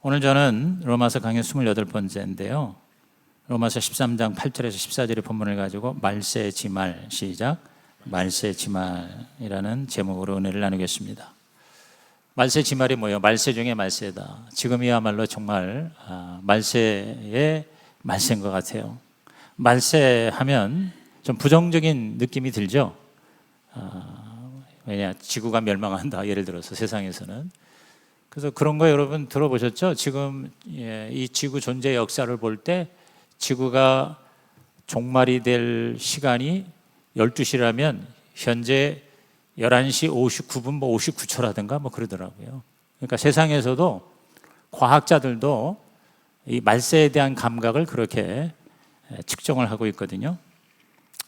오늘 저는 로마서 강의 28번째인데요. 로마서 13장 8절에서 14절의 본문을 가지고 말세 지말, 시작, 말세 지말이라는 제목으로 은혜를 나누겠습니다. 말세 지말이 뭐예요? 말세 중에 말세다. 지금이야말로 정말 말세의 말세인 것 같아요. 말세하면 좀 부정적인 느낌이 들죠. 왜냐, 지구가 멸망한다, 예를 들어서 세상에서는. 그래서 그런 거 여러분 들어보셨죠? 지금 이 지구 존재 역사를 볼 때 지구가 종말이 될 시간이 12시라면 현재 11시 59분 59초라든가 그러더라고요. 그러니까 세상에서도 과학자들도 이 말세에 대한 감각을 그렇게 측정을 하고 있거든요.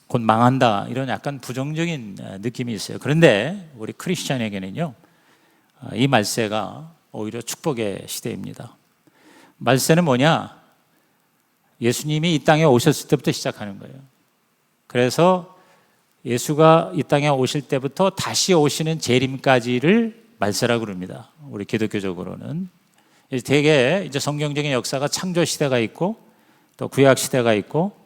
곧 망한다, 이런 약간 부정적인 느낌이 있어요. 그런데 우리 크리스찬에게는요, 이 말세가 오히려 축복의 시대입니다. 말세는 뭐냐? 예수님이 이 땅에 오셨을 때부터 시작하는 거예요. 그래서 예수가 이 땅에 오실 때부터 다시 오시는 재림까지를 말세라고 그럽니다. 우리 기독교적으로는. 되게 이제 성경적인 역사가 창조 시대가 있고, 또 구약 시대가 있고,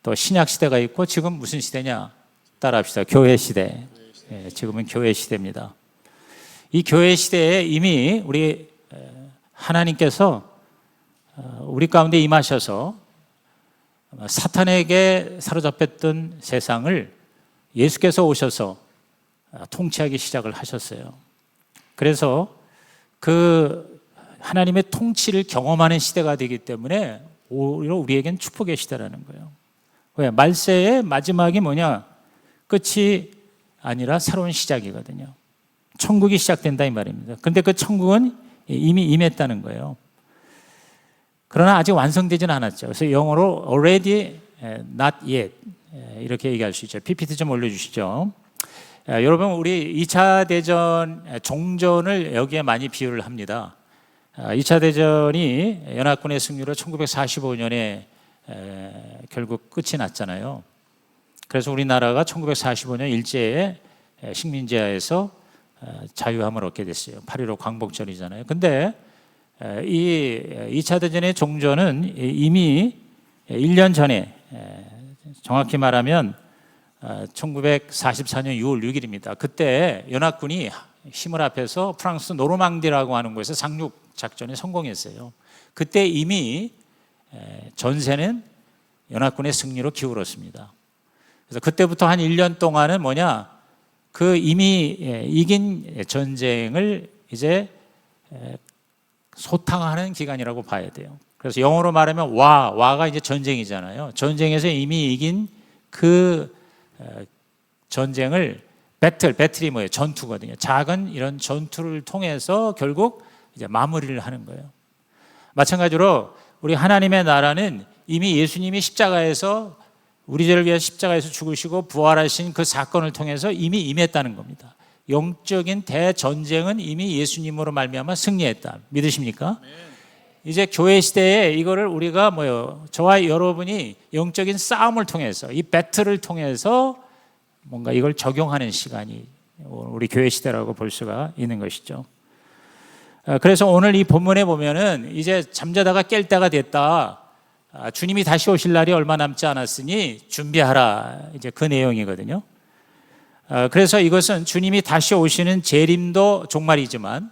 또 신약 시대가 있고, 지금 무슨 시대냐? 따라합시다. 교회 시대. 지금은 교회 시대입니다. 이 교회 시대에 이미 우리 하나님께서 우리 가운데 임하셔서 사탄에게 사로잡혔던 세상을 예수께서 오셔서 통치하기 시작을 하셨어요. 그래서 그 하나님의 통치를 경험하는 시대가 되기 때문에 오히려 우리에겐 축복의 시대라는 거예요. 왜? 말세의 마지막이 뭐냐? 끝이 아니라 새로운 시작이거든요. 천국이 시작된다 이 말입니다. 그런데 그 천국은 이미 임했다는 거예요. 그러나 아직 완성되지는 않았죠. 그래서 영어로 already not yet 이렇게 얘기할 수 있죠. PPT 좀 올려주시죠. 여러분, 우리 2차 대전 종전을 여기에 많이 비유를 합니다. 2차 대전이 연합군의 승리로 1945년에 결국 끝이 났잖아요. 그래서 우리나라가 1945년 일제에 식민지하에서 자유함을 얻게 됐어요. 8.15 광복절이잖아요. 근데 이 2차 대전의 종전은 이미 1년 전에, 정확히 말하면 1944년 6월 6일입니다. 그때 연합군이 힘을 합해서 프랑스 노르망디라고 하는 곳에서 상륙 작전에 성공했어요. 그때 이미 전세는 연합군의 승리로 기울었습니다. 그래서 그때부터 한 1년 동안은 뭐냐? 그 이미 이긴 전쟁을 이제 소탕하는 기간이라고 봐야 돼요. 그래서 영어로 말하면 와가 이제 전쟁이잖아요. 전쟁에서 이미 이긴 그 전쟁을 배틀이 뭐예요? 전투거든요. 작은 이런 전투를 통해서 결국 이제 마무리를 하는 거예요. 마찬가지로 우리 하나님의 나라는 이미 예수님이 십자가에서 우리 죄를 위해 십자가에서 죽으시고 부활하신 그 사건을 통해서 이미 임했다는 겁니다. 영적인 대전쟁은 이미 예수님으로 말미암아 승리했다. 믿으십니까? 네. 이제 교회 시대에 이거를 우리가 저와 여러분이 영적인 싸움을 통해서, 이 배틀을 통해서 뭔가 이걸 적용하는 시간이 우리 교회 시대라고 볼 수가 있는 것이죠. 그래서 오늘 이 본문에 보면은 이제 잠자다가 깰 때가 됐다. 주님이 다시 오실 날이 얼마 남지 않았으니 준비하라. 이제 그 내용이거든요. 그래서 이것은 주님이 다시 오시는 재림도 종말이지만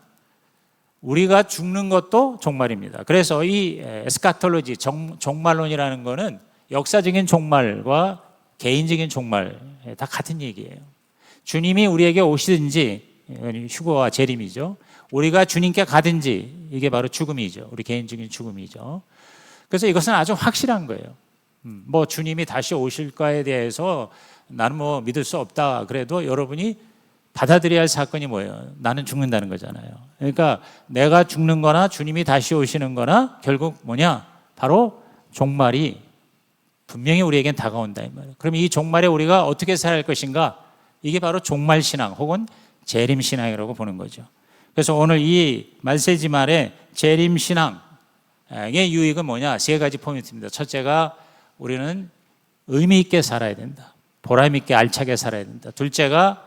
우리가 죽는 것도 종말입니다. 그래서 이 에스카톨로지, 종말론이라는 것은 역사적인 종말과 개인적인 종말 다 같은 얘기예요. 주님이 우리에게 오시든지, 휴거와 재림이죠. 우리가 주님께 가든지, 이게 바로 죽음이죠. 우리 개인적인 죽음이죠. 그래서 이것은 아주 확실한 거예요. 주님이 다시 오실 거에 대해서 나는 믿을 수 없다 그래도 여러분이 받아들여야 할 사건이 뭐예요? 나는 죽는다는 거잖아요. 그러니까 내가 죽는 거나 주님이 다시 오시는 거나 결국 뭐냐? 바로 종말이 분명히 우리에겐 다가온다 이 말이에요. 그럼 이 종말에 우리가 어떻게 살아야 할 것인가? 이게 바로 종말신앙 혹은 재림신앙이라고 보는 거죠. 그래서 오늘 이 말세지말의 재림신앙 의 유익은 뭐냐? 세 가지 포인트입니다. 첫째가 우리는 의미 있게 살아야 된다. 보람 있게 알차게 살아야 된다. 둘째가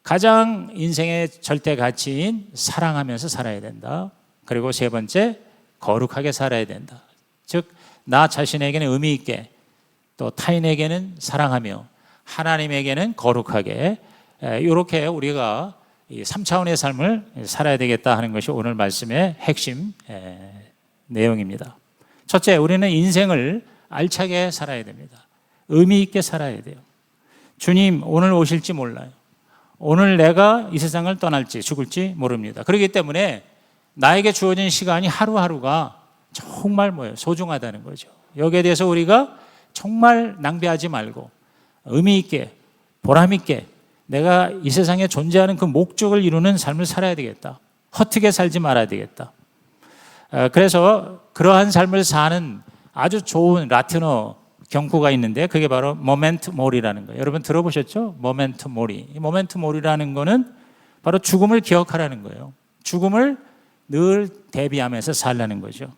가장 인생의 절대 가치인 사랑하면서 살아야 된다. 그리고 세 번째, 거룩하게 살아야 된다. 즉, 나 자신에게는 의미 있게, 또 타인에게는 사랑하며 하나님에게는 거룩하게, 이렇게 우리가 이 3차원의 삶을 살아야 되겠다 하는 것이 오늘 말씀의 핵심 내용입니다. 첫째, 우리는 인생을 알차게 살아야 됩니다. 의미 있게 살아야 돼요. 주님 오늘 오실지 몰라요. 오늘 내가 이 세상을 떠날지 죽을지 모릅니다. 그렇기 때문에 나에게 주어진 시간이 하루하루가 정말 소중하다는 거죠. 여기에 대해서 우리가 정말 낭비하지 말고 의미 있게, 보람 있게 내가 이 세상에 존재하는 그 목적을 이루는 삶을 살아야 되겠다. 허투게 살지 말아야 되겠다. 그래서 그러한 삶을 사는 아주 좋은 라틴어 경구가 있는데 그게 바로 모멘트 모리라는 거예요. 여러분 들어보셨죠? 모멘트 모리. 이 모멘트 모리라는 거는 바로 죽음을 기억하라는 거예요. 죽음을 늘 대비하면서 살라는 거죠.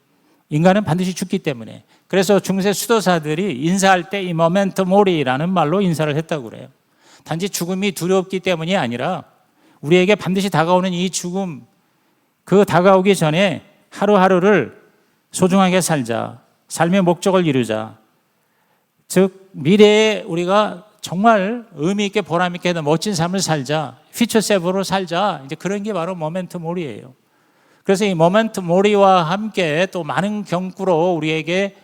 인간은 반드시 죽기 때문에. 그래서 중세 수도사들이 인사할 때 이 모멘트 모리라는 말로 인사를 했다고 그래요. 단지 죽음이 두렵기 때문이 아니라 우리에게 반드시 다가오는 이 죽음, 그 다가오기 전에 하루하루를 소중하게 살자. 삶의 목적을 이루자. 즉 미래에 우리가 정말 의미 있게 보람 있게 멋진 삶을 살자. 퓨처 세브로 살자. 이제 그런 게 바로 모멘트 모리예요. 그래서 이 모멘트 모리와 함께 또 많은 경구로 우리에게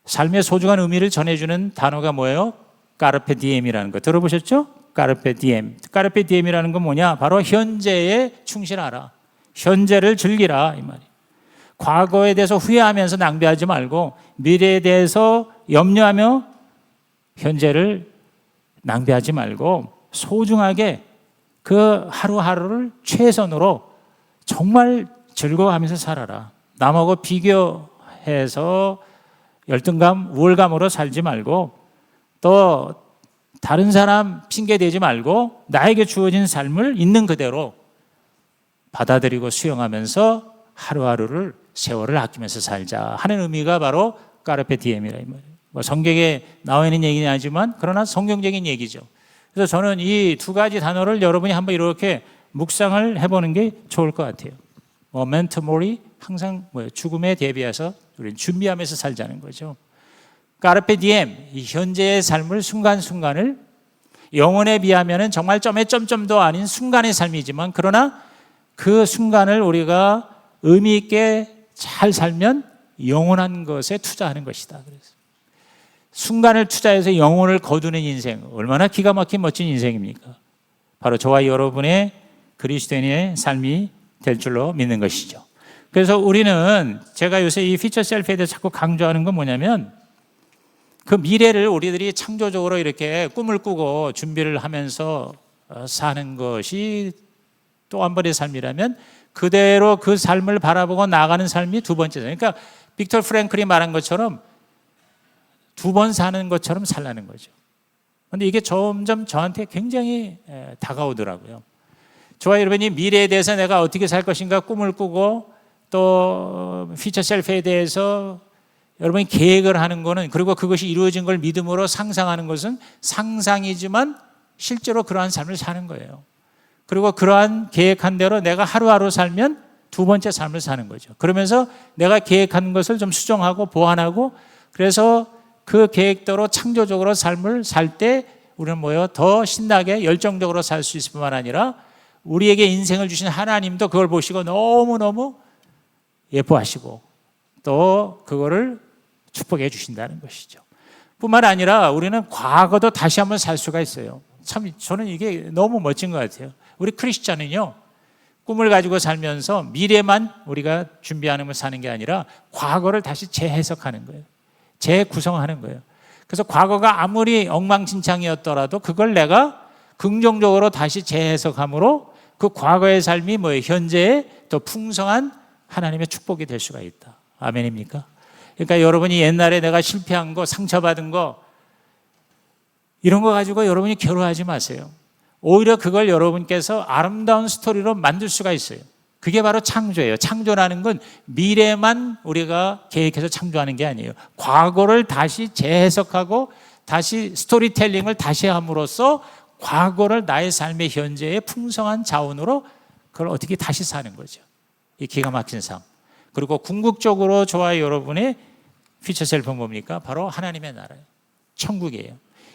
삶의 소중한 의미를 전해주는 단어가 뭐예요? 까르페 디엠이라는 거 들어보셨죠? 까르페 디엠. 까르페 디엠이라는 건 뭐냐? 바로 현재에 충실하라. 현재를 즐기라 이 말이에요. 과거에 대해서 후회하면서 낭비하지 말고 미래에 대해서 염려하며 현재를 낭비하지 말고 소중하게 그 하루하루를 최선으로 정말 즐거워하면서 살아라. 남하고 비교해서 열등감, 우월감으로 살지 말고 또 다른 사람 핑계 대지 말고 나에게 주어진 삶을 있는 그대로 받아들이고 수용하면서 하루하루를 세월을 아끼면서 살자 하는 의미가 바로 까르페 디엠이라 이 말이에요. 성경에 나와 있는 얘기는 아니지만 그러나 성경적인 얘기죠. 그래서 저는 이 두 가지 단어를 여러분이 한번 이렇게 묵상을 해보는 게 좋을 것 같아요. 모멘트 모리, 항상 죽음에 대비해서 우리는 준비하면서 살자는 거죠. 까르페 디엠, 이 현재의 삶을 순간순간을 영혼에 비하면 정말 점에 점점도 아닌 순간의 삶이지만 그러나 그 순간을 우리가 의미 있게 잘 살면 영원한 것에 투자하는 것이다. 그래서 순간을 투자해서 영혼을 거두는 인생, 얼마나 기가 막힌 멋진 인생입니까? 바로 저와 여러분의 그리스도인의 삶이 될 줄로 믿는 것이죠. 그래서 우리는 제가 요새 이 퓨처 셀프에 대해서 자꾸 강조하는 건 뭐냐면 그 미래를 우리들이 창조적으로 이렇게 꿈을 꾸고 준비를 하면서 사는 것이 또 한 번의 삶이라면 그대로 그 삶을 바라보고 나가는 삶이 두 번째죠. 그러니까 빅터 프랭클이 말한 것처럼 두 번 사는 것처럼 살라는 거죠. 그런데 이게 점점 저한테 굉장히 다가오더라고요. 저와 여러분이 미래에 대해서 내가 어떻게 살 것인가 꿈을 꾸고 또 퓨처 셀프에 대해서 여러분이 계획을 하는 거는 그리고 그것이 이루어진 걸 믿음으로 상상하는 것은 상상이지만 실제로 그러한 삶을 사는 거예요. 그리고 그러한 계획한 대로 내가 하루하루 살면 두 번째 삶을 사는 거죠. 그러면서 내가 계획한 것을 좀 수정하고 보완하고 그래서 그 계획대로 창조적으로 삶을 살 때 우리는 더 신나게 열정적으로 살 수 있을 뿐만 아니라 우리에게 인생을 주신 하나님도 그걸 보시고 너무너무 예뻐하시고 또 그거를 축복해 주신다는 것이죠. 뿐만 아니라 우리는 과거도 다시 한번 살 수가 있어요. 참 저는 이게 너무 멋진 것 같아요. 우리 크리스찬은요 꿈을 가지고 살면서 미래만 우리가 준비하는 걸 사는 게 아니라 과거를 다시 재해석하는 거예요. 재구성하는 거예요. 그래서 과거가 아무리 엉망진창이었더라도 그걸 내가 긍정적으로 다시 재해석함으로 그 과거의 삶이 현재의 더 풍성한 하나님의 축복이 될 수가 있다. 아멘입니까? 그러니까 여러분이 옛날에 내가 실패한 거, 상처받은 거 이런 거 가지고 여러분이 괴로워하지 마세요. 오히려 그걸 여러분께서 아름다운 스토리로 만들 수가 있어요. 그게 바로 창조예요. 창조라는 건 미래만 우리가 계획해서 창조하는 게 아니에요. 과거를 다시 재해석하고 다시 스토리텔링을 다시 함으로써 과거를 나의 삶의 현재의 풍성한 자원으로 그걸 어떻게 다시 사는 거죠. 이 기가 막힌 삶. 그리고 궁극적으로 저와 여러분의 퓨처 셀프는 뭡니까? 바로 하나님의 나라예요. 천국이에요.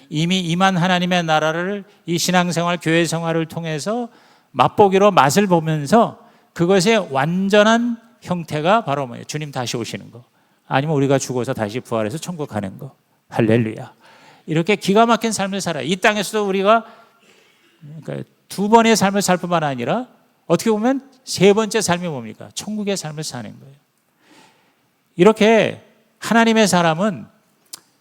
이미 임한 하나님의 나라를 이 신앙생활, 교회 생활을 통해서 맛보기로 맛을 보면서 그것의 완전한 형태가 바로 뭐예요? 주님 다시 오시는 거. 아니면 우리가 죽어서 다시 부활해서 천국 가는 거. 할렐루야. 이렇게 기가 막힌 삶을 살아요. 이 땅에서도 우리가 그러니까 두 번의 삶을 살 뿐만 아니라 어떻게 보면 세 번째 삶이 뭡니까? 천국의 삶을 사는 거예요. 이렇게 하나님의 사람은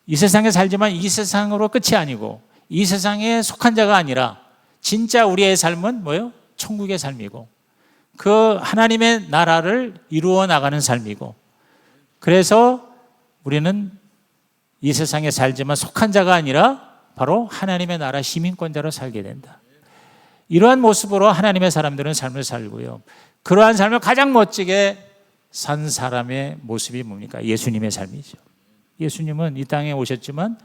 이 세상에 살지만 이 세상으로 끝이 아니고 이 세상에 속한 자가 아니라 진짜 우리의 삶은 뭐예요? 천국의 삶이고 그 하나님의 나라를 이루어 나가는 삶이고 그래서 우리는 이 세상에 살지만 속한 자가 아니라 바로 하나님의 나라 시민권자로 살게 된다. 이러한 모습으로 하나님의 사람들은 삶을 살고요. 그러한 삶을 가장 멋지게 산 사람의 모습이 뭡니까? 예수님의 삶이죠. 예수님은 이 땅에 오셨지만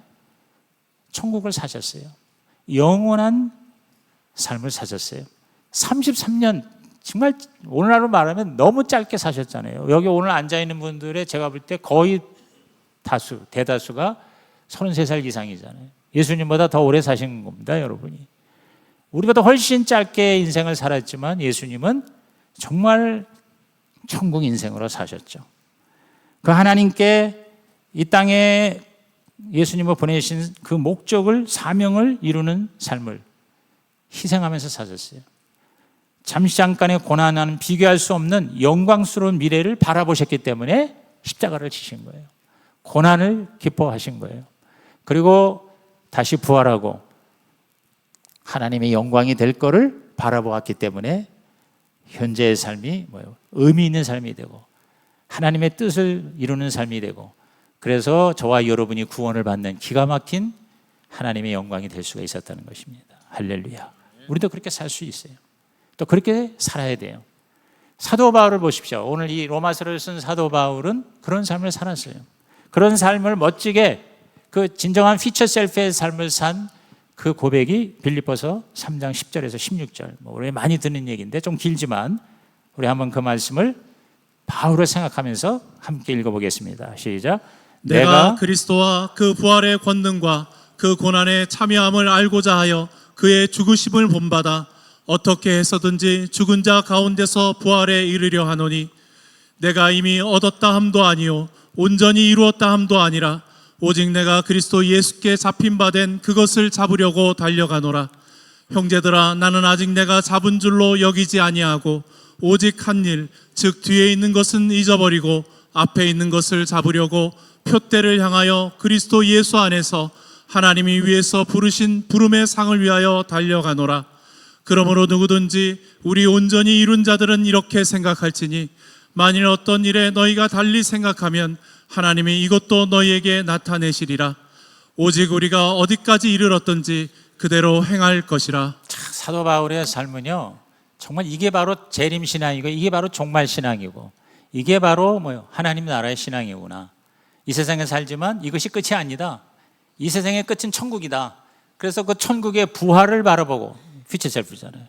천국을 사셨어요. 영원한 삶을 사셨어요. 33년 정말 오늘날로 말하면 너무 짧게 사셨잖아요. 여기 오늘 앉아있는 분들의 제가 볼 때 거의 대다수가 33살 이상이잖아요. 예수님보다 더 오래 사신 겁니다, 여러분이. 우리보다 훨씬 짧게 인생을 살았지만 예수님은 정말 천국 인생으로 사셨죠. 그 하나님께 이 땅에 예수님을 보내신 그 목적을, 사명을 이루는 삶을 희생하면서 사셨어요. 잠시 잠깐의 고난과는 비교할 수 없는 영광스러운 미래를 바라보셨기 때문에 십자가를 지신 거예요. 고난을 기뻐하신 거예요. 그리고 다시 부활하고 하나님의 영광이 될 거를 바라보았기 때문에 현재의 삶이 뭐예요? 의미 있는 삶이 되고 하나님의 뜻을 이루는 삶이 되고 그래서 저와 여러분이 구원을 받는 기가 막힌 하나님의 영광이 될 수가 있었다는 것입니다. 할렐루야. 우리도 그렇게 살 수 있어요. 또 그렇게 살아야 돼요. 사도 바울을 보십시오. 오늘 이 로마서를 쓴 사도 바울은 그런 삶을 살았어요. 그런 삶을 멋지게 그 진정한 피처 셀프의 삶을 산 그 고백이 빌립보서 3장 10절에서 16절. 우리 많이 듣는 얘기인데 좀 길지만 우리 한번 그 말씀을 바울을 생각하면서 함께 읽어보겠습니다. 시작. 내가 그리스도와 그 부활의 권능과 그 고난의 참여함을 알고자 하여 그의 죽으심을 본받아 어떻게 해서든지 죽은 자 가운데서 부활에 이르려 하노니 내가 이미 얻었다 함도 아니요 온전히 이루었다 함도 아니라 오직 내가 그리스도 예수께 잡힌 바 된 그것을 잡으려고 달려가노라. 형제들아, 나는 아직 내가 잡은 줄로 여기지 아니하고 오직 한 일, 즉 뒤에 있는 것은 잊어버리고 앞에 있는 것을 잡으려고 표대를 향하여 그리스도 예수 안에서 하나님이 위에서 부르신 부름의 상을 위하여 달려가노라. 그러므로 누구든지 우리 온전히 이룬 자들은 이렇게 생각할지니 만일 어떤 일에 너희가 달리 생각하면 하나님이 이것도 너희에게 나타내시리라. 오직 우리가 어디까지 이르렀든지 그대로 행할 것이라. 사도 바울의 삶은요, 정말 이게 바로 재림신앙이고 이게 바로 종말신앙이고 이게 바로 뭐요? 하나님 나라의 신앙이구나. 이 세상에 살지만 이것이 끝이 아니다. 이 세상의 끝은 천국이다. 그래서 그 천국의 부활을 바라보고 퓨처 셀프잖아요.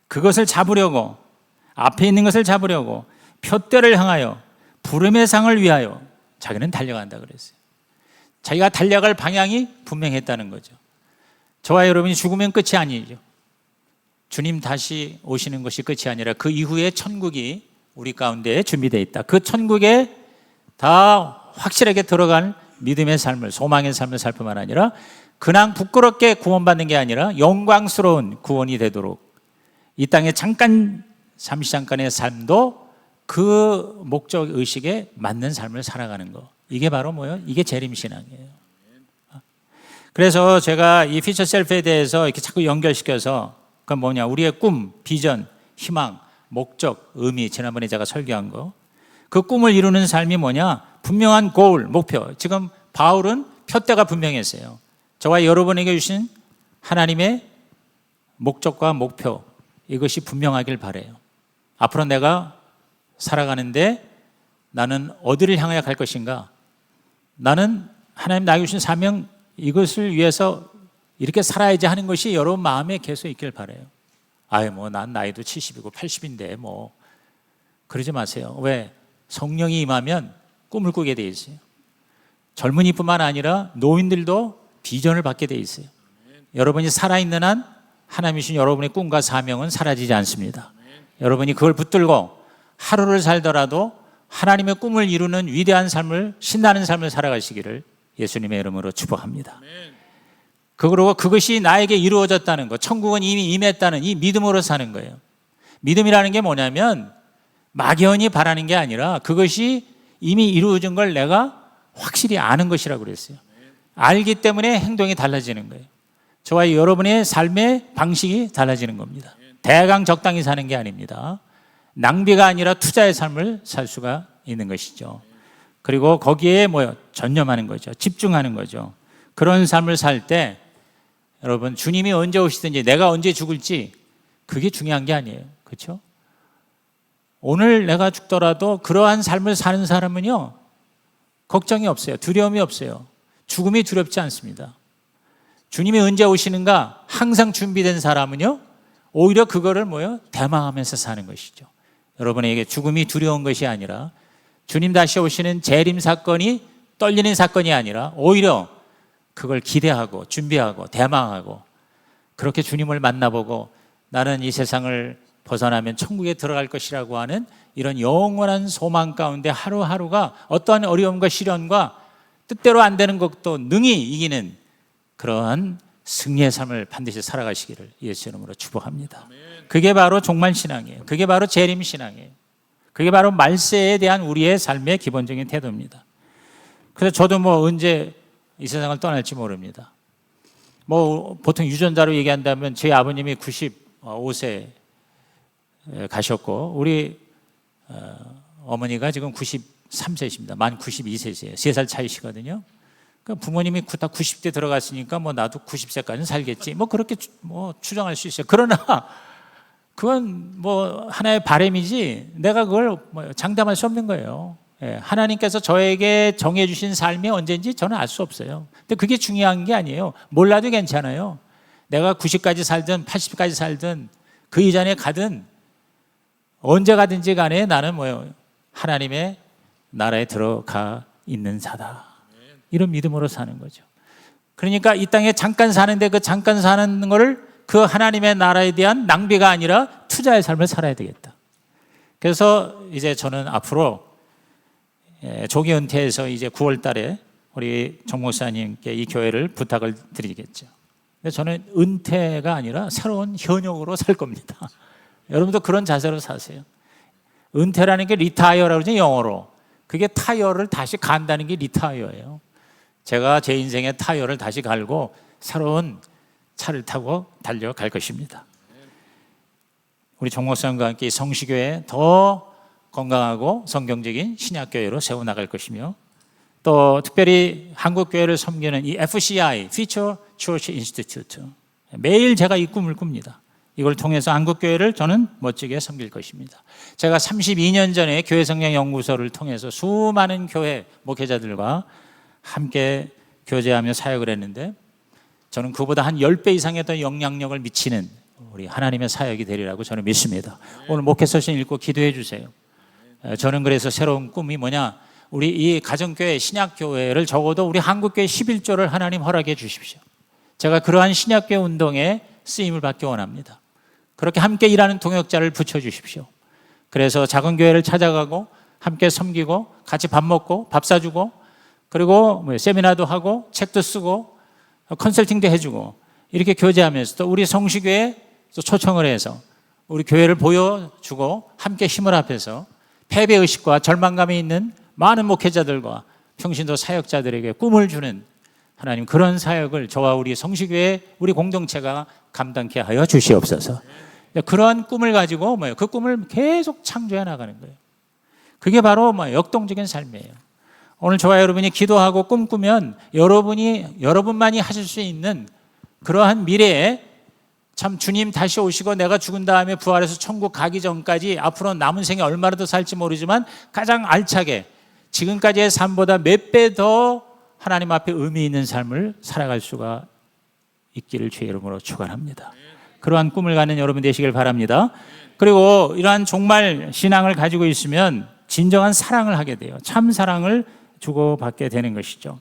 그것을 잡으려고 앞에 있는 것을 잡으려고 표대를 향하여 부름의 상을 위하여 자기는 달려간다 그랬어요. 자기가 달려갈 방향이 분명했다는 거죠. 저와 여러분이 죽으면 끝이 아니죠. 주님 다시 오시는 것이 끝이 아니라 그 이후에 천국이 우리 가운데 준비되어 있다. 그 천국에 다 확실하게 들어간 믿음의 삶을, 소망의 삶을 살 뿐만 아니라 그냥 부끄럽게 구원받는 게 아니라 영광스러운 구원이 되도록 이 땅에 잠시 잠깐의 삶도 그 목적 의식에 맞는 삶을 살아가는 거. 이게 바로 뭐예요? 이게 재림신앙이에요. 그래서 제가 이 퓨처 셀프에 대해서 이렇게 자꾸 연결시켜서 그건 뭐냐? 우리의 꿈, 비전, 희망, 목적, 의미, 지난번에 제가 설교한 거. 그 꿈을 이루는 삶이 뭐냐? 분명한 고울, 목표. 지금 바울은 표대가 분명했어요. 저와 여러분에게 주신 하나님의 목적과 목표, 이것이 분명하길 바라요. 앞으로 내가 살아가는데 나는 어디를 향하여 갈 것인가? 나는 하나님 나에게 주신 사명, 이것을 위해서 이렇게 살아야지 하는 것이 여러분 마음에 계속 있길 바라요. 난 나이도 70이고 80인데 그러지 마세요. 왜? 성령이 임하면 꿈을 꾸게 돼 있어요. 젊은이뿐만 아니라 노인들도 비전을 받게 돼 있어요. 여러분이 살아있는 한 하나님이 주신 여러분의 꿈과 사명은 사라지지 않습니다. 여러분이 그걸 붙들고 하루를 살더라도 하나님의 꿈을 이루는 위대한 삶을, 신나는 삶을 살아가시기를 예수님의 이름으로 축복합니다. 그리고 그것이 나에게 이루어졌다는 것, 천국은 이미 임했다는 이 믿음으로 사는 거예요. 믿음이라는 게 뭐냐면 막연히 바라는 게 아니라 그것이 이미 이루어진 걸 내가 확실히 아는 것이라고 그랬어요. 알기 때문에 행동이 달라지는 거예요. 저와 여러분의 삶의 방식이 달라지는 겁니다. 대강 적당히 사는 게 아닙니다. 낭비가 아니라 투자의 삶을 살 수가 있는 것이죠. 그리고 거기에 전념하는 거죠. 집중하는 거죠. 그런 삶을 살 때 여러분, 주님이 언제 오시든지 내가 언제 죽을지 그게 중요한 게 아니에요. 그렇죠? 오늘 내가 죽더라도 그러한 삶을 사는 사람은요, 걱정이 없어요. 두려움이 없어요. 죽음이 두렵지 않습니다. 주님이 언제 오시는가 항상 준비된 사람은요, 오히려 그거를 대망하면서 사는 것이죠. 여러분에게 죽음이 두려운 것이 아니라 주님 다시 오시는 재림 사건이 떨리는 사건이 아니라 오히려 그걸 기대하고 준비하고 대망하고 그렇게 주님을 만나보고 나는 이 세상을 벗어나면 천국에 들어갈 것이라고 하는 이런 영원한 소망 가운데 하루하루가 어떠한 어려움과 시련과 뜻대로 안 되는 것도 능히 이기는 그러한 승리의 삶을 반드시 살아가시기를 예수 이름으로 축복합니다. 그게 바로 종말신앙이에요. 그게 바로 재림신앙이에요. 그게 바로 말세에 대한 우리의 삶의 기본적인 태도입니다. 그래서 저도 언제 이 세상을 떠날지 모릅니다. 보통 유전자로 얘기한다면 제 아버님이 95세 가셨고 우리 어머니가 지금 93세십니다. 만 92세세요. 3살 차이시거든요. 그러니까 부모님이 다 90대 들어갔으니까 나도 90세까지는 살겠지. 그렇게 추정할 수 있어요. 그러나 그건 하나의 바람이지 내가 그걸 장담할 수 없는 거예요. 하나님께서 저에게 정해주신 삶이 언제인지 저는 알 수 없어요. 근데 그게 중요한 게 아니에요. 몰라도 괜찮아요. 내가 90까지 살든 80까지 살든 그 이전에 가든 언제 가든지 간에 나는 하나님의 나라에 들어가 있는 자다. 이런 믿음으로 사는 거죠. 그러니까 이 땅에 잠깐 사는데 그 잠깐 사는 거를 그 하나님의 나라에 대한 낭비가 아니라 투자의 삶을 살아야 되겠다. 그래서 이제 저는 앞으로 조기 은퇴해서 이제 9월 달에 우리 정 목사님께 이 교회를 부탁을 드리겠죠. 근데 저는 은퇴가 아니라 새로운 현역으로 살 겁니다. 여러분도 그런 자세로 사세요. 은퇴라는 게 리타이어라고 그러죠, 영어로. 그게 타이어를 다시 간다는 게 리타이어예요. 제가 제 인생의 타이어를 다시 갈고 새로운 차를 타고 달려갈 것입니다. 우리 정 목사님과 함께 성시교회 더 건강하고 성경적인 신약교회로 세워나갈 것이며 또 특별히 한국교회를 섬기는 이 FCI, Future Church Institute, 매일 제가 이 꿈을 꿉니다. 이걸 통해서 한국교회를 저는 멋지게 섬길 것입니다. 제가 32년 전에 교회성장연구소를 통해서 수많은 교회 목회자들과 함께 교제하며 사역을 했는데 저는 그보다 한 10배 이상의 더 영향력을 미치는 우리 하나님의 사역이 되리라고 저는 믿습니다. 오늘 목회서신 읽고 기도해 주세요. 저는 그래서 새로운 꿈이 뭐냐, 우리 이 가정교회 신약교회를 적어도 우리 한국교회 11조를 하나님 허락해 주십시오. 제가 그러한 신약교회 운동에 쓰임을 받기 원합니다. 그렇게 함께 일하는 동역자를 붙여주십시오. 그래서 작은 교회를 찾아가고 함께 섬기고 같이 밥 먹고 밥 사주고 그리고 세미나도 하고 책도 쓰고 컨설팅도 해주고 이렇게 교제하면서 또 우리 성시교회에 또 초청을 해서 우리 교회를 보여주고 함께 힘을 합해서 패배의식과 절망감이 있는 많은 목회자들과 평신도 사역자들에게 꿈을 주는 하나님 그런 사역을 저와 우리 성시교회 우리 공동체가 감당케 하여 주시옵소서. 그러한 꿈을 가지고 그 꿈을 계속 창조해 나가는 거예요. 그게 바로 역동적인 삶이에요. 오늘 저와 여러분이 기도하고 꿈꾸면 여러분만이 하실 수 있는 그러한 미래에 참 주님 다시 오시고 내가 죽은 다음에 부활해서 천국 가기 전까지 앞으로 남은 생에 얼마나 더 살지 모르지만 가장 알차게 지금까지의 삶보다 몇 배 더 하나님 앞에 의미 있는 삶을 살아갈 수가 있기를 주의 이름으로 축원합니다. 그러한 꿈을 갖는 여러분 되시길 바랍니다. 그리고 이러한 종말 신앙을 가지고 있으면 진정한 사랑을 하게 돼요. 참 사랑을 주고받게 되는 것이죠.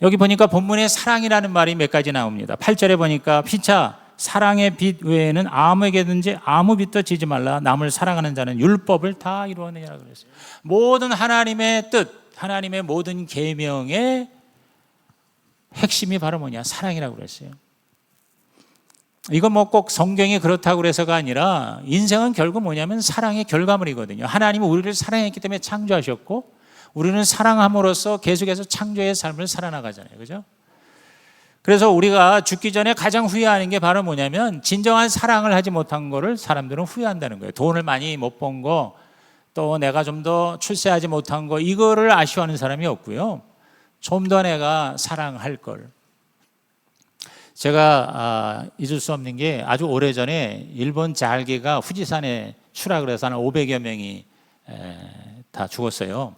여기 보니까 본문에 사랑이라는 말이 몇 가지 나옵니다. 8절에 보니까 피차 사랑의 빛 외에는 아무에게든지 아무 빛도 지지 말라. 남을 사랑하는 자는 율법을 다 이루었느니라 그랬어요. 모든 하나님의 뜻, 하나님의 모든 계명의 핵심이 바로 뭐냐? 사랑이라고 그랬어요. 이건 뭐 꼭 성경이 그렇다고 그래서가 아니라 인생은 결국 뭐냐면 사랑의 결과물이거든요. 하나님은 우리를 사랑했기 때문에 창조하셨고 우리는 사랑함으로써 계속해서 창조의 삶을 살아나가잖아요. 그죠? 그래서 우리가 죽기 전에 가장 후회하는 게 바로 뭐냐면 진정한 사랑을 하지 못한 거를 사람들은 후회한다는 거예요. 돈을 많이 못 번 거, 또 내가 좀 더 출세하지 못한 거, 이거를 아쉬워하는 사람이 없고요. 좀 더 내가 사랑할 걸. 제가 잊을 수 없는 게 아주 오래전에 일본 잘게가 후지산에 추락을 해서 한 500여 명이 다 죽었어요.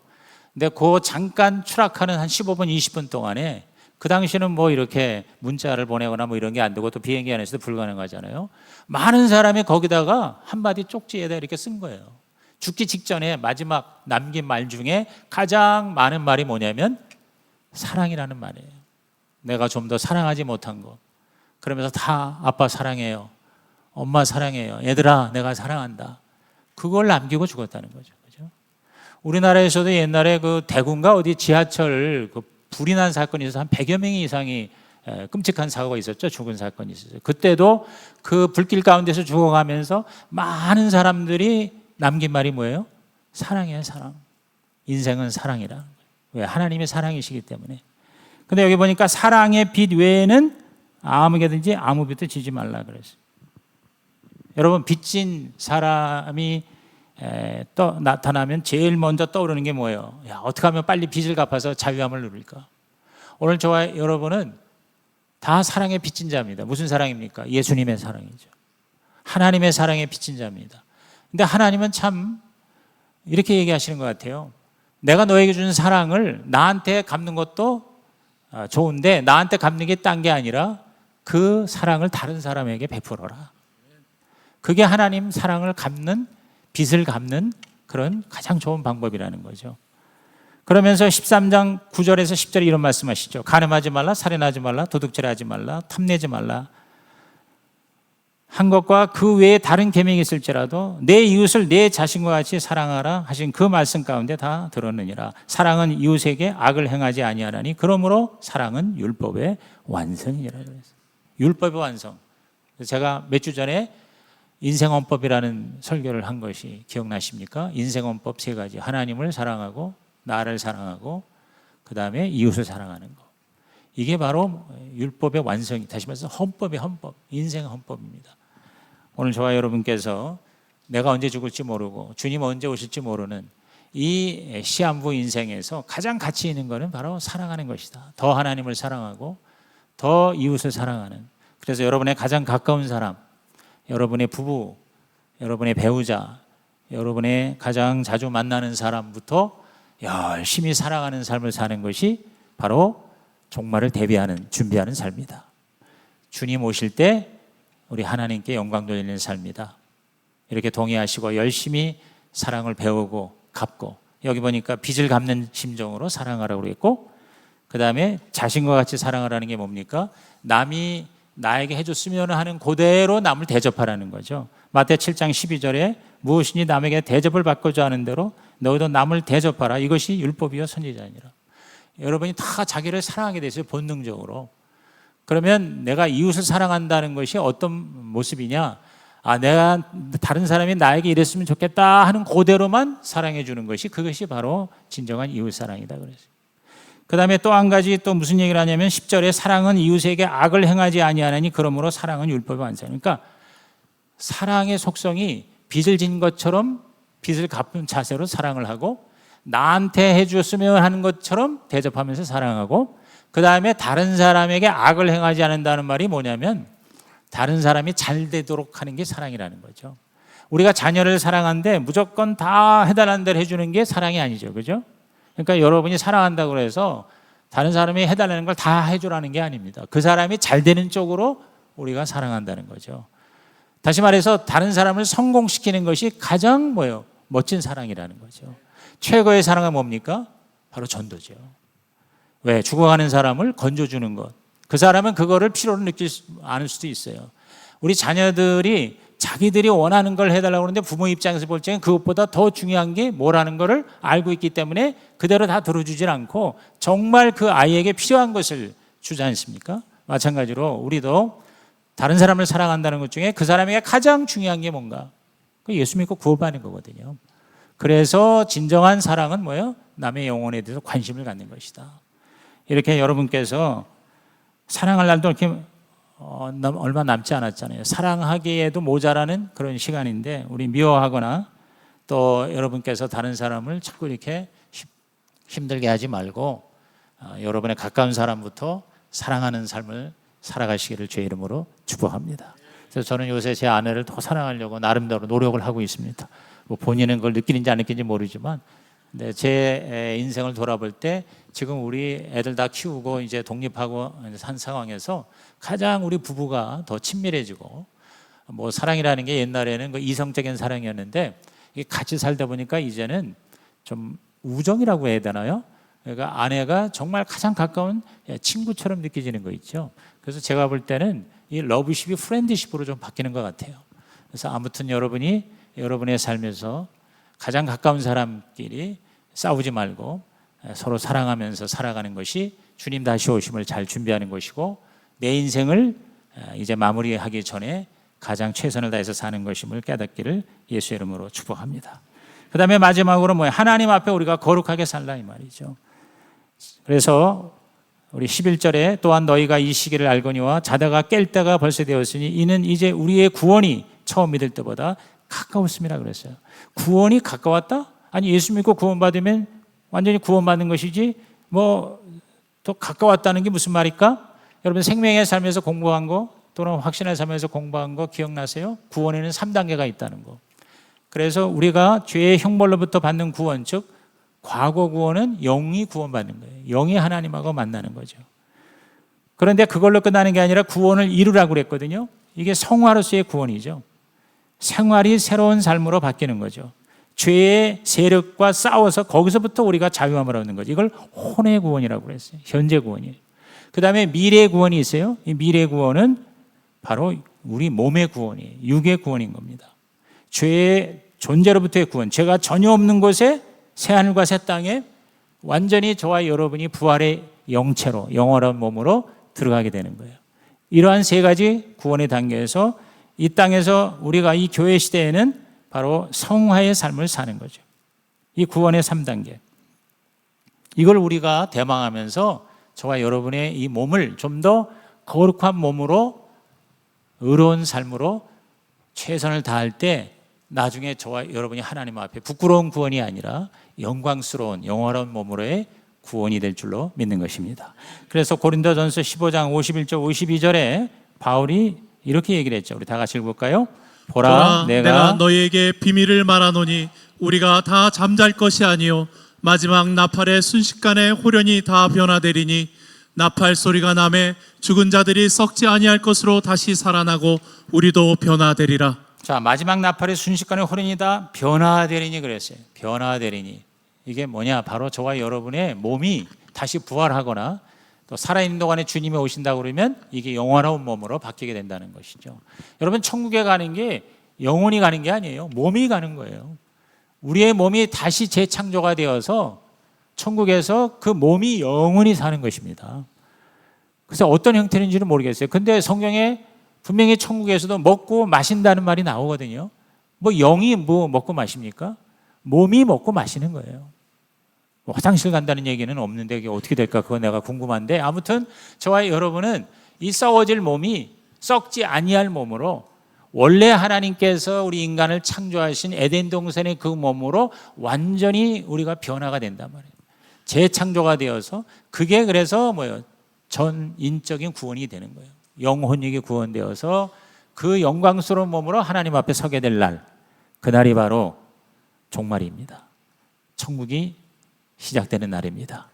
근데 그 잠깐 추락하는 한 15분, 20분 동안에 그 당시는 뭐 이렇게 문자를 보내거나 뭐 이런 게 안 되고 또 비행기 안에서도 불가능하잖아요. 많은 사람이 거기다가 한마디 쪽지에다 이렇게 쓴 거예요. 죽기 직전에 마지막 남긴 말 중에 가장 많은 말이 뭐냐면 사랑이라는 말이에요. 내가 좀 더 사랑하지 못한 거. 그러면서 다 아빠 사랑해요. 엄마 사랑해요. 얘들아 내가 사랑한다. 그걸 남기고 죽었다는 거죠. 그죠? 우리나라에서도 옛날에 그 대구인가 어디 지하철 그 불이 난 사건이 있어서 한 100여 명 이상이 끔찍한 사고가 있었죠. 죽은 사건이 있었어요. 그때도 그 불길 가운데서 죽어가면서 많은 사람들이 남긴 말이 뭐예요? 사랑이에요, 사랑. 인생은 사랑이라. 왜? 하나님의 사랑이시기 때문에. 근데 여기 보니까 사랑의 빛 외에는 아무게든지 아무 빛도 지지 말라 그랬어요. 여러분, 빚진 사람이 나타나면 제일 먼저 떠오르는 게 뭐예요? 야, 어떻게 하면 빨리 빚을 갚아서 자유함을 누릴까? 오늘 저와 여러분은 다 사랑의 빚진 자입니다. 무슨 사랑입니까? 예수님의 사랑이죠. 하나님의 사랑의 빚진 자입니다. 근데 하나님은 참 이렇게 얘기하시는 것 같아요. 내가 너에게 주는 사랑을 나한테 갚는 것도 좋은데 나한테 갚는 게 딴 게 아니라 그 사랑을 다른 사람에게 베풀어라. 그게 하나님 사랑을 갚는, 빚을 갚는 그런 가장 좋은 방법이라는 거죠. 그러면서 13장 9절에서 10절에 이런 말씀하시죠. 간음하지 말라, 살인하지 말라, 도둑질하지 말라, 탐내지 말라. 한 것과 그 외에 다른 계명이 있을지라도 내 이웃을 내 자신과 같이 사랑하라 하신 그 말씀 가운데 다 들었느니라. 사랑은 이웃에게 악을 행하지 아니하나니 그러므로 사랑은 율법의 완성이라 그랬어요. 율법의 완성. 제가 몇 주 전에 인생헌법이라는 설교를 한 것이 기억나십니까? 인생헌법 3가지. 하나님을 사랑하고 나를 사랑하고 그 다음에 이웃을 사랑하는 것. 이게 바로 율법의 완성이, 다시 말해서 헌법의 헌법, 인생 헌법입니다. 오늘 저와 여러분께서 내가 언제 죽을지 모르고 주님 언제 오실지 모르는 이 시한부 인생에서 가장 가치 있는 것은 바로 사랑하는 것이다. 더 하나님을 사랑하고 더 이웃을 사랑하는. 그래서 여러분의 가장 가까운 사람, 여러분의 부부, 여러분의 배우자, 여러분의 가장 자주 만나는 사람부터 열심히 사랑하는 삶을 사는 것이 바로 종말을 대비하는, 준비하는 삶이다. 주님 오실 때 우리 하나님께 영광 돌리는 삶이다. 이렇게 동의하시고 열심히 사랑을 배우고 갚고, 여기 보니까 빚을 갚는 심정으로 사랑하라고 그랬고, 그 다음에 자신과 같이 사랑하라는 게 뭡니까? 남이 나에게 해줬으면 하는 그대로 남을 대접하라는 거죠. 마태 7장 12절에 무엇이니 남에게 대접을 받고자 하는 대로 너희도 남을 대접하라. 이것이 율법이요 선지자니라. 여러분이 다 자기를 사랑하게 되세요, 본능적으로. 그러면 내가 이웃을 사랑한다는 것이 어떤 모습이냐? 내가 다른 사람이 나에게 이랬으면 좋겠다 하는 그대로만 사랑해 주는 것이, 그것이 바로 진정한 이웃 사랑이다 그랬어요. 그 다음에 또 한 가지 또 무슨 얘기를 하냐면 10절에 사랑은 이웃에게 악을 행하지 아니하나니 그러므로 사랑은 율법의 완성. 그러니까 사랑의 속성이 빚을 진 것처럼 빚을 갚은 자세로 사랑을 하고, 나한테 해주었으면 하는 것처럼 대접하면서 사랑하고, 그 다음에 다른 사람에게 악을 행하지 않는다는 말이 뭐냐면 다른 사람이 잘 되도록 하는 게 사랑이라는 거죠. 우리가 자녀를 사랑하는데 무조건 다 해달라는 대로 해주는 게 사랑이 아니죠. 그죠? 그러니까 여러분이 사랑한다고 해서 다른 사람이 해달라는 걸 다 해주라는 게 아닙니다. 그 사람이 잘 되는 쪽으로 우리가 사랑한다는 거죠. 다시 말해서 다른 사람을 성공시키는 것이 가장 멋진 사랑이라는 거죠. 최고의 사랑은 뭡니까? 바로 전도죠. 왜? 죽어가는 사람을 건져주는 것. 그 사람은 그거를 필요로 느끼지 않을 수도 있어요. 우리 자녀들이 자기들이 원하는 걸 해달라고 하는데 부모 입장에서 볼 적엔 그것보다 더 중요한 게 뭐라는 거를 알고 있기 때문에 그대로 다 들어주질 않고 정말 그 아이에게 필요한 것을 주지 않습니까? 마찬가지로 우리도 다른 사람을 사랑한다는 것 중에 그 사람에게 가장 중요한 게 뭔가? 그 예수 믿고 구원받는 거거든요. 그래서 진정한 사랑은 뭐예요? 남의 영혼에 대해서 관심을 갖는 것이다. 이렇게 여러분께서 사랑할 날도 이렇게 얼마 남지 않았잖아요. 사랑하기에도 모자라는 그런 시간인데 우리 미워하거나 또 여러분께서 다른 사람을 자꾸 이렇게 힘들게 하지 말고 여러분의 가까운 사람부터 사랑하는 삶을 살아가시기를 주의 이름으로 축복합니다. 그래서 저는 요새 제 아내를 더 사랑하려고 나름대로 노력을 하고 있습니다. 뭐 본인은 그걸 느끼는지 안 느끼는지 모르지만 근데 제 인생을 돌아볼 때 지금 우리 애들 다 키우고 이제 독립하고 한 상황에서 가장 우리 부부가 더 친밀해지고 뭐 사랑이라는 게 옛날에는 그 이성적인 사랑이었는데 이게 같이 살다 보니까 이제는 좀 우정이라고 해야 되나요? 그러니까 아내가 정말 가장 가까운 친구처럼 느껴지는 거 있죠. 그래서 제가 볼 때는 이 러브십이 프렌드십으로 좀 바뀌는 것 같아요. 그래서 아무튼 여러분이 여러분의 삶에서 가장 가까운 사람끼리 싸우지 말고 서로 사랑하면서 살아가는 것이 주님 다시 오심을 잘 준비하는 것이고 내 인생을 이제 마무리하기 전에 가장 최선을 다해서 사는 것임을 깨닫기를 예수의 이름으로 축복합니다. 그 다음에 마지막으로 하나님 앞에 우리가 거룩하게 살라 이 말이죠. 그래서 우리 11절에 또한 너희가 이 시기를 알거니와 자다가 깰 때가 벌써 되었으니 이는 이제 우리의 구원이 처음 믿을 때보다 가까웠음이라 그랬어요. 구원이 가까웠다? 아니 예수 믿고 구원받으면 완전히 구원받는 것이지 더 가까웠다는 게 무슨 말일까? 여러분 생명의 삶에서 공부한 거 또는 확신의 삶에서 공부한 거 기억나세요? 구원에는 3단계가 있다는 거. 그래서 우리가 죄의 형벌로부터 받는 구원, 즉 과거 구원은 영이 구원받는 거예요. 영이 하나님하고 만나는 거죠. 그런데 그걸로 끝나는 게 아니라 구원을 이루라고 그랬거든요. 이게 성화로서의 구원이죠. 생활이 새로운 삶으로 바뀌는 거죠. 죄의 세력과 싸워서 거기서부터 우리가 자유함을 얻는 거죠. 이걸 혼의 구원이라고 그랬어요. 현재 구원이에요. 그 다음에 미래 구원이 있어요. 이 미래 구원은 바로 우리 몸의 구원이에요. 육의 구원인 겁니다. 죄의 존재로부터의 구원, 죄가 전혀 없는 곳에 새하늘과 새 땅에 완전히 저와 여러분이 부활의 영체로 영원한 몸으로 들어가게 되는 거예요. 이러한 세 가지 구원의 단계에서 이 땅에서 우리가 이 교회 시대에는 바로 성화의 삶을 사는 거죠. 이 구원의 3단계. 이걸 우리가 대망하면서 저와 여러분의 이 몸을 좀 더 거룩한 몸으로 의로운 삶으로 최선을 다할 때 나중에 저와 여러분이 하나님 앞에 부끄러운 구원이 아니라 영광스러운 영원한 몸으로의 구원이 될 줄로 믿는 것입니다. 그래서 고린도전서 15장 51절 52절에 바울이 이렇게 얘기를 했죠. 우리 다 같이 읽어볼까요? 보라 내가 너희에게 비밀을 말하노니 우리가 다 잠잘 것이 아니요 마지막 나팔의 순식간에 홀연히 다 변화되리니 나팔 소리가 나매 죽은 자들이 썩지 아니할 것으로 다시 살아나고 우리도 변화되리라. 자, 마지막 나팔의 순식간에 홀연히 다 변화되리니 그랬어요. 변화되리니. 이게 뭐냐? 바로 저와 여러분의 몸이 다시 부활하거나 또 살아있는 동안에 주님이 오신다고 그러면 이게 영원한 몸으로 바뀌게 된다는 것이죠. 여러분 천국에 가는 게 영혼이 가는 게 아니에요. 몸이 가는 거예요. 우리의 몸이 다시 재창조가 되어서 천국에서 그 몸이 영원히 사는 것입니다. 그래서 어떤 형태인지는 모르겠어요. 근데 성경에 분명히 천국에서도 먹고 마신다는 말이 나오거든요. 영이 먹고 마십니까? 몸이 먹고 마시는 거예요. 화장실 간다는 얘기는 없는데 이게 어떻게 될까 그건 내가 궁금한데 아무튼 저와 여러분은 이 썩어질 몸이 썩지 아니할 몸으로 원래 하나님께서 우리 인간을 창조하신 에덴 동산의 그 몸으로 완전히 우리가 변화가 된단 말이에요. 재창조가 되어서 그게 그래서 전인적인 구원이 되는 거예요. 영혼력이 구원되어서 그 영광스러운 몸으로 하나님 앞에 서게 될 날, 그날이 바로 종말입니다. 천국이 시작되는 날입니다.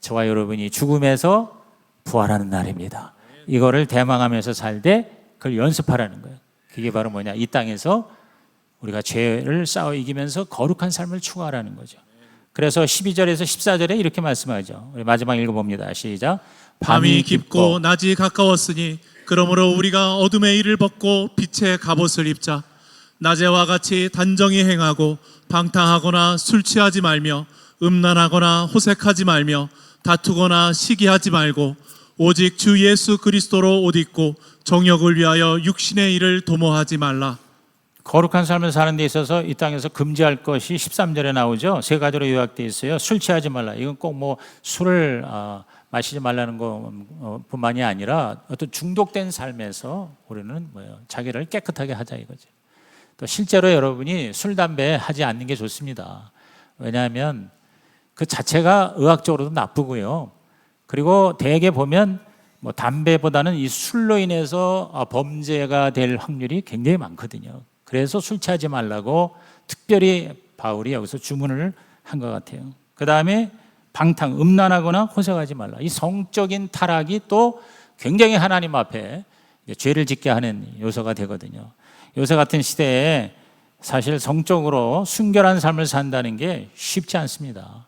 저와 여러분이 죽음에서 부활하는 날입니다. 이거를 대망하면서 살 때 그걸 연습하라는 거예요. 그게 바로 뭐냐? 이 땅에서 우리가 죄를 싸워 이기면서 거룩한 삶을 추구하라는 거죠. 그래서 12절에서 14절에 이렇게 말씀하죠. 우리 마지막 읽어봅니다. 시작. 밤이 깊고 낮이 가까웠으니 그러므로 우리가 어둠의 일을 벗고 빛의 갑옷을 입자. 낮에와 같이 단정히 행하고 방탕하거나 술 취하지 말며 음란하거나 호색하지 말며 다투거나 시기하지 말고 오직 주 예수 그리스도로 옷 입고 정욕을 위하여 육신의 일을 도모하지 말라. 거룩한 삶을 사는 데 있어서 이 땅에서 금지할 것이 13절에 나오죠. 세 가지로 요약되어 있어요. 술 취하지 말라. 이건 꼭 뭐 술을 마시지 말라는 것뿐만이 아니라 어떤 중독된 삶에서 우리는 뭐예요? 자기를 깨끗하게 하자 이거죠. 또 실제로 여러분이 술, 담배 하지 않는 게 좋습니다. 왜냐하면 그 자체가 의학적으로도 나쁘고요. 그리고 대개 보면 뭐 담배보다는 이 술로 인해서 범죄가 될 확률이 굉장히 많거든요. 그래서 술 취하지 말라고 특별히 바울이 여기서 주문을 한 것 같아요. 그 다음에 방탕, 음란하거나 호색하지 말라. 이 성적인 타락이 또 굉장히 하나님 앞에 죄를 짓게 하는 요소가 되거든요. 요새 같은 시대에 사실 성적으로 순결한 삶을 산다는 게 쉽지 않습니다.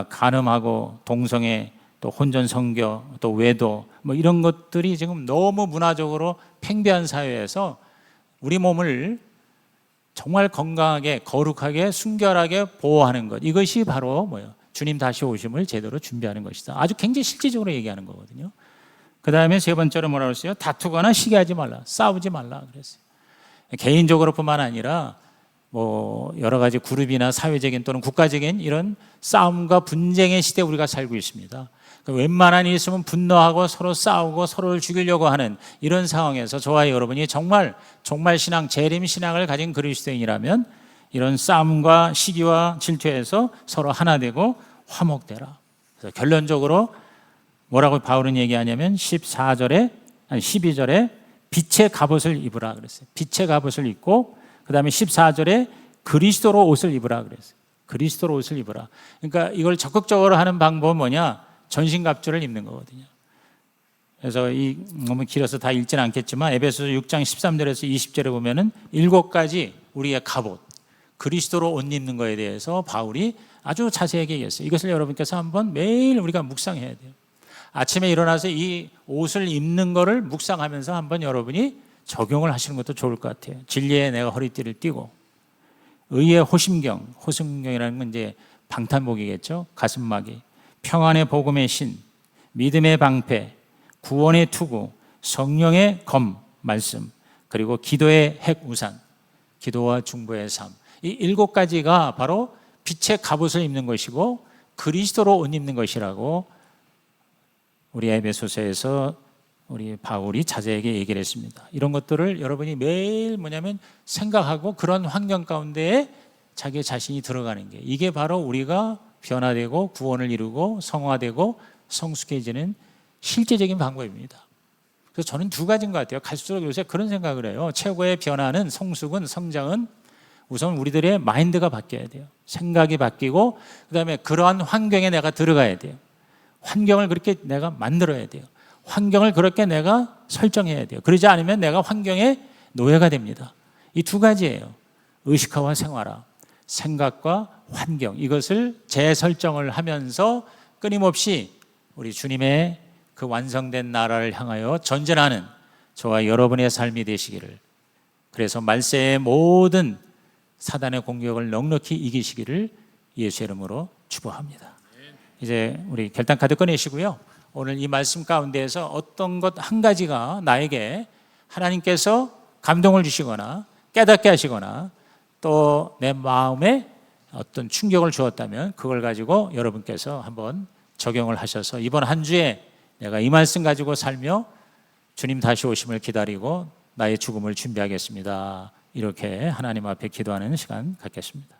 간음하고 동성애, 또 혼전 성교, 또 외도 뭐 이런 것들이 지금 너무 문화적으로 팽배한 사회에서 우리 몸을 정말 건강하게, 거룩하게, 순결하게 보호하는 것, 이것이 바로 뭐예요? 주님 다시 오심을 제대로 준비하는 것이다. 아주 굉장히 실질적으로 얘기하는 거거든요. 그 다음에 세 번째로 뭐라고 했어요? 다투거나 시기하지 말라, 싸우지 말라 그랬어요. 개인적으로뿐만 아니라 뭐 여러 가지 그룹이나 사회적인 또는 국가적인 이런 싸움과 분쟁의 시대에 우리가 살고 있습니다. 웬만한 일 있으면 분노하고 서로 싸우고 서로를 죽이려고 하는 이런 상황에서 저와 여러분이 정말 신앙, 재림 신앙을 가진 그리스도인이라면 이런 싸움과 시기와 질투에서 서로 하나 되고 화목되라. 그래서 결론적으로 뭐라고 바울은 얘기하냐면 12절에 빛의 갑옷을 입으라 그랬어요. 빛의 갑옷을 입고 그다음에 14절에 그리스도로 옷을 입으라 그랬어요. 그리스도로 옷을 입으라. 그러니까 이걸 적극적으로 하는 방법은 뭐냐? 전신갑주를 입는 거거든요. 그래서 이 너무 길어서 다 읽지는 않겠지만 에베소서 6장 13절에서 20절에 보면은 7가지 우리의 갑옷, 그리스도로 옷 입는 거에 대해서 바울이 아주 자세하게 얘기했어요. 이것을 여러분께서 한번 매일 우리가 묵상해야 돼요. 아침에 일어나서 이 옷을 입는 거를 묵상하면서 한번 여러분이 적용을 하시는 것도 좋을 것 같아요. 진리에 내가 허리띠를 띠고, 의의 호심경이라는 건 이제 방탄복이겠죠. 가슴막이, 평안의 복음의 신, 믿음의 방패, 구원의 투구, 성령의 검, 말씀, 그리고 기도의 핵 우산, 기도와 중보의 삶. 이 7가지가 바로 빛의 갑옷을 입는 것이고 그리스도로 옷 입는 것이라고 우리 에베소서에서 우리 바울이 자세하게 얘기를 했습니다. 이런 것들을 여러분이 매일 뭐냐면 생각하고 그런 환경 가운데에 자기 자신이 들어가는 게, 이게 바로 우리가 변화되고 구원을 이루고 성화되고 성숙해지는 실제적인 방법입니다. 그래서 저는 2가지인 것 같아요. 갈수록 요새 그런 생각을 해요. 최고의 변화는, 성숙은, 성장은 우선 우리들의 마인드가 바뀌어야 돼요. 생각이 바뀌고 그다음에 그러한 환경에 내가 들어가야 돼요. 환경을 그렇게 내가 만들어야 돼요. 환경을 그렇게 내가 설정해야 돼요. 그러지 않으면 내가 환경의 노예가 됩니다. 이 2가지예요. 의식화와 생활화, 생각과 환경, 이것을 재설정을 하면서 끊임없이 우리 주님의 그 완성된 나라를 향하여 전진하는 저와 여러분의 삶이 되시기를, 그래서 말세의 모든 사단의 공격을 넉넉히 이기시기를 예수의 이름으로 축복합니다. 이제 우리 결단카드 꺼내시고요. 오늘 이 말씀 가운데에서 어떤 것 한 가지가 나에게 하나님께서 감동을 주시거나 깨닫게 하시거나 또 내 마음에 어떤 충격을 주었다면 그걸 가지고 여러분께서 한번 적용을 하셔서 이번 한 주에 내가 이 말씀 가지고 살며 주님 다시 오심을 기다리고 나의 죽음을 준비하겠습니다. 이렇게 하나님 앞에 기도하는 시간 갖겠습니다.